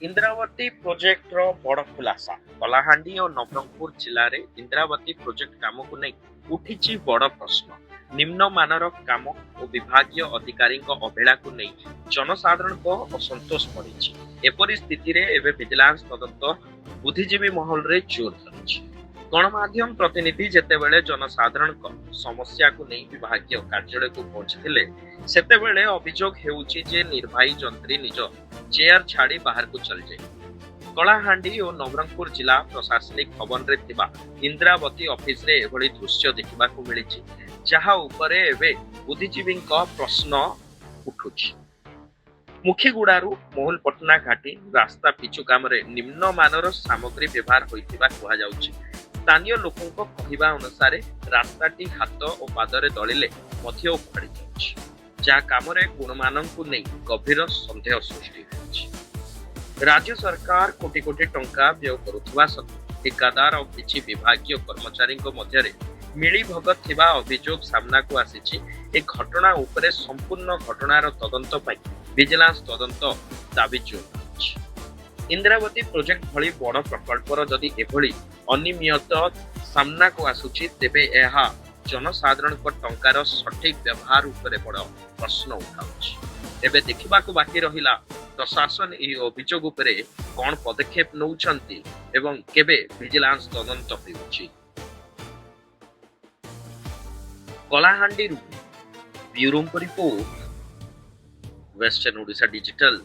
Indravati project रो बड़ खुलासा कलाहांडी और नवरंगपुर जिले में इंद्रावती प्रोजेक्ट काम को नहीं उठी बड़ प्रश्न निम्न मानर काम और विभागीय अधिकारी अवहेला को नहीं जनसाधारण को असंतोष बढ़ी एपरी स्थिति रे एवं विजिलेंस तदंत बुद्धिजीवी महल रे जोर धरी गणमाध्यम प्रतिनिधि जेतेबेले जनसाधारण को समस्या को नहीं विभागीय कार्यालय को पहुंचथिले सेतेबेले अभियोग हेउची जे निर्वाही जंत्री निज चेयर छाड़ी बाहर को चल जाए कलाहांडी और नवरंगपुर जिला प्रशासनिक भवन रे थिबा इंद्रावती ऑफिस रे एभली दृश्य देखिबा को मिलिछि जहा ऊपर एबे बुद्धिजीवी प्रश्न उठुछि मुखीगुड़ारू मोहुलपटना घाटी रास्ता पिचु काम रे निम्न मानर सामग्री व्यवहार होइतिबा कुहा जाउछि स्थानीय लोकों को कहिबा अनुसार रास्ताटी हाथ और पादरे दलिले मध्य उखाड़ी जाउछि जहा काम रे गुणमानंकु नै गभीर संदेह सृष्टि होछि राज्य सरकार कोटी कोटी टंका व्यय करुथबा सत्त्वे ठेकेदार और किछि विभागीय कर्मचारी मध्य मिली भगत थिबा अभियोग सामना को आसीछि ए घटना उपरे संपूर्ण घटनार तदंत पई विजिलेंस तदंत दाबी जोर इंद्रावती प्रोजेक्ट भली बड़ प्रकल्पर जदि एभली अनियमितता सामना को आसुछि तेबे एहा जनसाधारण टंकार सठिक व्यवहार उपरे बड़ प्रश्न उठाउछि एबे देखिबा को बाकी रहिला प्रशासन ए अभियोग उपरे कोन पदक्षेप नउछंती एवं केबे विजिलेंस तदंत होउछि Kalahandi bureau report western Odisha digital.